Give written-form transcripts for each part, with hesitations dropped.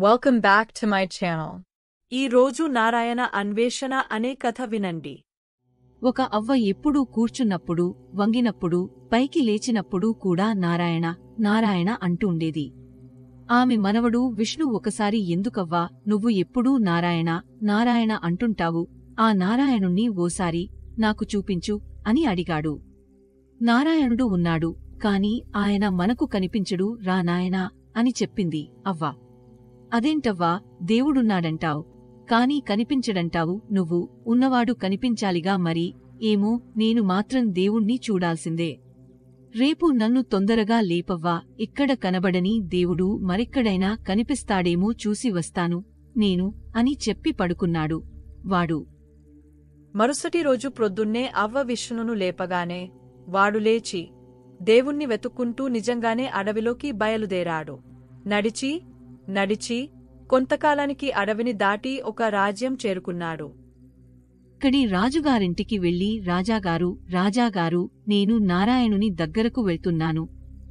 Welcome back to my channel. ఈ రోజు నారాయణ అన్వేషణ అనే కథ వినండి. ఒక అవ్వ ఎప్పుడూ కూర్చున్నప్పుడు, వంగినప్పుడు, పైకి లేచినప్పుడు కూడా నారాయణ నారాయణ అంటూండేది. ఆమె మనవడు విష్ణు ఒకసారి ఎందుకవ్వా నువ్వు ఎప్పుడూ నారాయణ నారాయణ అంటుంటావు, ఆ నారాయణుణ్ణి ఓసారి నాకు చూపించు అని అడిగాడు. నారాయణుడు ఉన్నాడు, కాని ఆయన మనకు కనిపించడు రా నాయనా అని చెప్పింది అవ్వ. అదేంటవ్వా, దేవుడున్నాడంటావు, కాని కనిపించడంటావు, నువ్వు ఉన్నవాడు కనిపించాలిగా మరి. ఏమో, నేను మాత్రం దేవుణ్ణి చూడాల్సిందే. రేపు నన్ను తొందరగా లేపవ్వా, ఇక్కడ కనబడని దేవుడు మరెక్కడైనా కనిపిస్తాడేమో చూసి వస్తాను నేను అని చెప్పి పడుకున్నాడు వాడు. మరుసటి రోజు ప్రొద్దున్నే అవ్వ విష్ణును లేపగానే వాడు లేచి దేవుణ్ణి వెతుక్కుంటూ నిజంగానే అడవిలోకి బయలుదేరాడు. నడిచి కొంతకాలానికి అడవిని దాటి ఒక రాజ్యం చేరుకున్నాడు. ఇక్కడి రాజుగారింటికి వెళ్లి రాజాగారు నేను నారాయణుని దగ్గరకు వెళ్తున్నాను,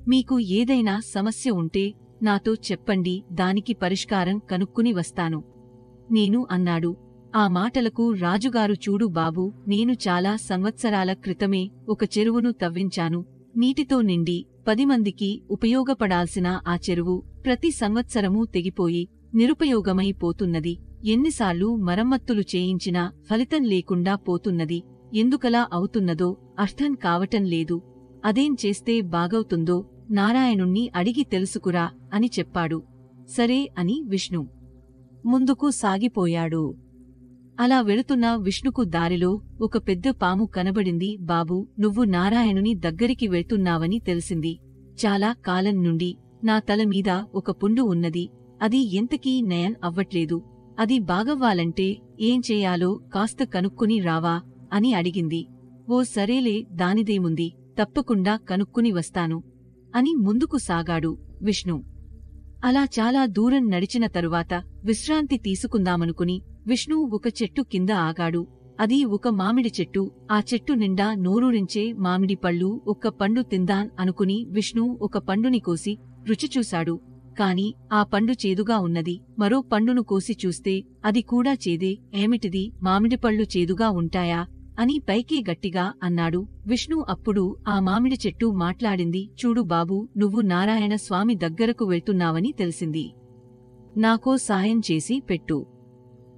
మీకు ఏదైనా సమస్య ఉంటే నాతో చెప్పండి, దానికి పరిష్కారం కనుక్కుని వస్తాను నేను అన్నాడు. ఆ మాటలకు రాజుగారు, చూడు బాబూ, నేను చాలా సంవత్సరాల క్రితమే ఒక చెరువును తవ్వించాను, నీటితో నిండి 10 మందికి ఉపయోగపడాల్సిన ఆ చెరువు ప్రతి సంవత్సరమూ తెగిపోయి నిరుపయోగమై పోతున్నది. ఎన్నిసార్లు మరమ్మత్తులు చేయించినా ఫలితం లేకుండా పోతున్నది. ఎందుకలా అవుతున్నదో అర్థం కావటం లేదు. అదేం చేస్తే బాగవుతుందో నారాయణుణ్ణి అడిగి తెలుసుకురా అని చెప్పాడు. సరే అని విష్ణు ముందుకు సాగిపోయాడు. అలా వెళుతున్న విష్ణుకు దారిలో ఒక పెద్ద పాము కనబడింది. బాబూ, నువ్వు నారాయణుని దగ్గరికి వెళ్తున్నావని తెలిసింది. చాలా కాలం నుండి నా తల మీద ఒక పుండు ఉన్నది, అది ఎంతకీ నయం అవ్వట్లేదు. అది బాగవ్వాలంటే ఏం చేయాలో కాస్త కనుక్కుని రావా అని అడిగింది. ఓ సరేలే, దానిదేముంది, తప్పకుండా కనుక్కుని వస్తాను అని ముందుకు సాగాడు విష్ణు. అలా చాలా దూరం నడిచిన తరువాత విశ్రాంతి తీసుకుందామనుకుని విష్ణు ఒక చెట్టు కింద ఆగాడు. అది ఒక మామిడి చెట్టు. ఆ చెట్టు నిండా నోరూరించే మామిడి పళ్ళు. ఒక్క పండు తిందాం అనుకుని విష్ణు ఒక పండుని కోసి రుచి చూశాడు. కాని ఆ పండు చేదుగా ఉన్నది. మరో పండును కోసి చూస్తే అది కూడా చేదే. ఏమిటిది, మామిడిపళ్ళు చేదుగా ఉంటాయా అని పైకి గట్టిగా అన్నాడు విష్ణు. అప్పుడు ఆ మామిడి చెట్టు మాట్లాడింది. చూడు బాబూ, నువ్వు నారాయణ స్వామి దగ్గరకు వెళ్తున్నావని తెలిసింది. నాకో సాయం చేసి పెట్టు.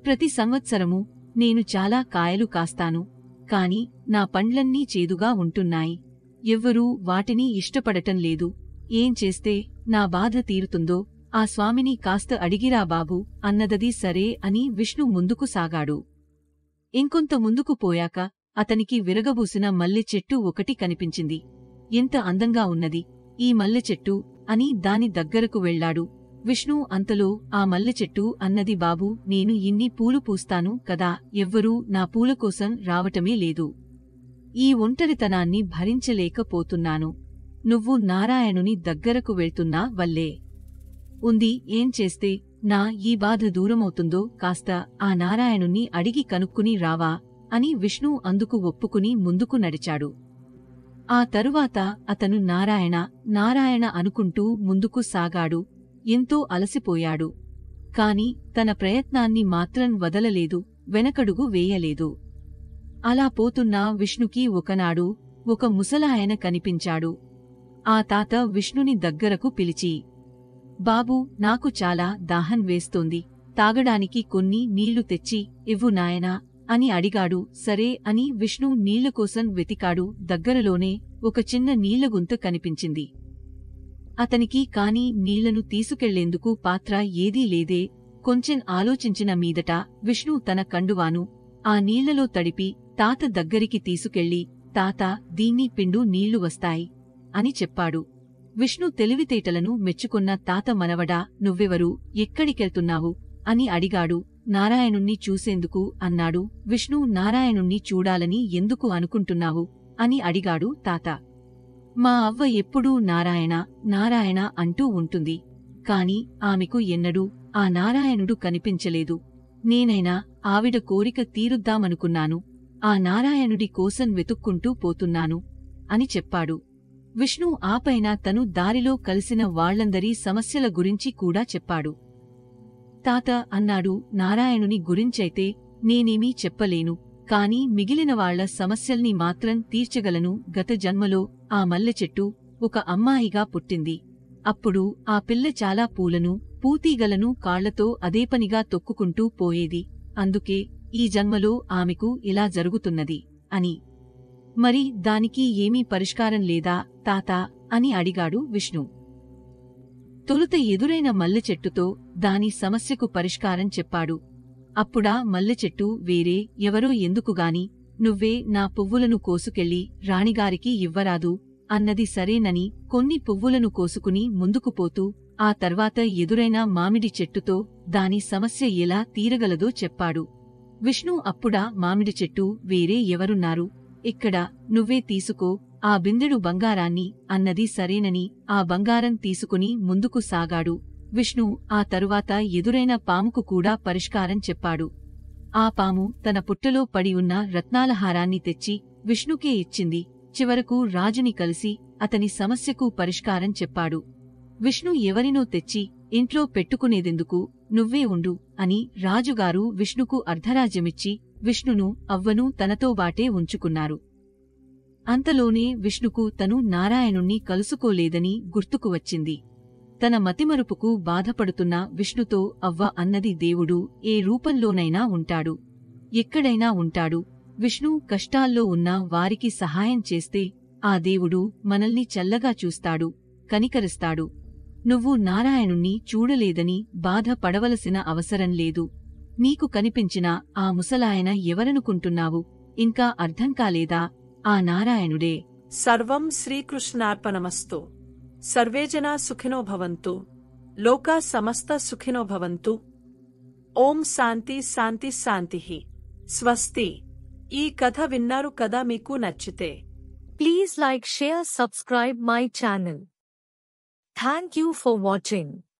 ప్రతి సంవత్సరము నేను చాలా కాయలు కాస్తాను, కాని నా పండ్లన్నీ చేదుగా ఉంటున్నాయి. ఎవ్వరూ వాటిని ఇష్టపడటం లేదు. ఏం చేస్తే నా బాధ తీరుతుందో ఆ స్వామిని కాస్త అడిగిరా బాబూ అన్నదది. సరే అని విష్ణు ముందుకు సాగాడు. ఇంకొంత ముందుకు పోయాక అతనికి విరగబూసిన మల్లె చెట్టు ఒకటి కనిపించింది. ఎంత అందంగా ఉన్నది ఈ మల్లె చెట్టు అని దాని దగ్గరకు వెళ్లాడు విష్ణు. అంతలో ఆ మల్లె చెట్టు అన్నది, బాబూ, నేను ఇన్ని పూలు పూస్తాను కదా, ఎవ్వరూ నా పూల కోసం రావటమే లేదు. ఈ ఒంటరితనాన్ని భరించలేకపోతున్నాను. నువ్వు నారాయణుని దగ్గరకు వెళ్తున్నా వల్లే ఉంది. ఏం చేస్తే నా ఈ బాధ దూరమవుతుందో కాస్త ఆ నారాయణుణ్ణి అడిగి కనుక్కుని రావా అని విష్ణు అందుకు ఒప్పుకుని ముందుకు నడిచాడు. ఆ తరువాత అతను నారాయణ నారాయణ అనుకుంటూ ముందుకు సాగాడు. ఎంతో అలసిపోయాడు, కాని తన ప్రయత్నాన్ని మాత్రం వదలలేదు, వెనకడుగు వేయలేదు. అలా పోతున్న విష్ణుకి ఒకనాడు ఒక ముసలాయన కనిపించాడు. ఆ తాత విష్ణుని దగ్గరకు పిలిచి, బాబూ, నాకు చాలా దాహం వేస్తోంది, తాగడానికి కొన్ని నీళ్లు తెచ్చి ఇవ్వు నాయనా అని అడిగాడు. సరే అని విష్ణు నీళ్ల కోసం వెతికాడు. దగ్గరలోనే ఒక చిన్న నీళ్లగుంత కనిపించింది అతనికి. కాని నీళ్లను తీసుకెళ్లేందుకు పాత్ర ఏదీ లేదే. కొంచెం ఆలోచించిన మీదట విష్ణు తన కండువాను ఆ నీళ్లలో తడిపి తాత దగ్గరికి తీసుకెళ్లి, తాతా, దీన్ని పిండు, నీళ్లు వస్తాయి అని చెప్పాడు. విష్ణు తెలివితేటలను మెచ్చుకున్న తాత, మనవడా, నువ్వెవరు, ఎక్కడికెళ్తున్నావు అని అడిగాడు. నారాయణుణ్ణి చూసేందుకు అన్నాడు విష్ణు. నారాయణుణ్ణి చూడాలని ఎందుకు అనుకుంటున్నావు అని అడిగాడు తాత. మా అవ్వ ఎప్పుడూ నారాయణ నారాయణ అంటూ ఉంటుంది, కాని ఆమెకు ఎన్నడూ ఆ నారాయణుడు కనిపించలేదు. నేనైనా ఆవిడ కోరిక తీరుద్దామనుకున్నాను, ఆ నారాయణుడి కోసం వెతుక్కుంటూ పోతున్నాను అని చెప్పాడు. విష్ణు ఆపైన తను దారిలో కలిసిన వాళ్లందరి సమస్యల గురించి కూడా చెప్పాడు. తాత అన్నాడు, నారాయణుని గురించైతే నేనేమీ చెప్పలేను, కాని మిగిలిన వాళ్ల సమస్యల్ని మాత్రం తీర్చగలను. గత జన్మలో ఆ మల్లె చెట్టు ఒక అమ్మాయిగా పుట్టింది. అప్పుడు ఆ పిల్ల చాలా పూలను, పూతీగలను కాళ్లతో అదేపనిగా తొక్కుకుంటూ పోయేది. అందుకే ఈ జన్మలో ఆమెకు ఇలా జరుగుతున్నది అని. మరి దానికి ఏమీ పరిష్కారం లేదా తాతా అని అడిగాడు విష్ణు. తొలుత ఎదురైన మల్లె చెట్టుతో దాని సమస్యకు పరిష్కారం చెప్పాడు. అప్పుడా మల్లె చెట్టు, వేరే ఎవరో ఎందుకుగాని నువ్వే నా పువ్వులను కోసుకెళ్ళి రాణిగారికి ఇవ్వరాదు అన్నది. సరేనని కొన్ని పువ్వులను కోసుకుని ముందుకు పోతూ ఆ తర్వాత ఎదురైన మామిడి చెట్టుతో దాని సమస్య ఎలా తీరగలదో చెప్పాడు. విష్ణు అప్పుడా మామిడి చెట్టు, వేరే ఎవరున్నారు ఇక్కడ, నువ్వే తీసుకో ఆ బిందెడు బంగారాన్ని అన్నది. సరేనని ఆ బంగారం తీసుకుని ముందుకు సాగాడు విష్ణు. ఆ తరువాత ఎదురైన పాముకు కూడా పరిష్కారం చెప్పాడు. ఆ పాము తన పుట్టలో పడి ఉన్న రత్నాల హారాన్ని తెచ్చి విష్ణుకే ఇచ్చింది. చివరకు రాజుని కలిసి అతని సమస్యకు పరిష్కారం చెప్పాడు. విష్ణు ఎవరినో తెచ్చి ఇంట్లో పెట్టుకునేదెందుకు, నువ్వే ఉండు అని రాజుగారు విష్ణుకు అర్ధరాజ్యమిచ్చి విష్ణును, అవ్వను తనతో బాటే ఉంచుకున్నారు. అంతలోనే విష్ణుకు తను నారాయణుణ్ణి కలుసుకోలేదని గుర్తుకు వచ్చింది. తన మతిమరుపుకు బాధపడుతున్న విష్ణుతో అవ్వ అన్నది, దేవుడు ఏ రూపంలోనైనా ఉంటాడు, ఎక్కడైనా ఉంటాడు. విష్ణు కష్టాల్లో ఉన్న వారికి సహాయం చేస్తే ఆ దేవుడు మనల్ని చల్లగా చూస్తాడు, కనికరిస్తాడు. నువ్వు నారాయణుణ్ణి చూడలేదని బాధ పడవలసిన అవసరం లేదు. నీకు కనిపించిన ఆ ముసలాయన ఎవరనుకుంటున్నావు? ఇంకా అర్థం కాలేదా? ఆ నారాయణుడే. సర్వం శ్రీకృష్ణార్పణమస్తు. సర్వే జనా సుఖినో భవంతు. లోకా సమస్త సుఖినో భవంతు. ఓం శాంతి శాంతి శాంతిః. స్వస్తి. ఈ కథ విన్నారు కదా? మీకు నచ్చితే Please like, share, subscribe my channel. Thank you for watching.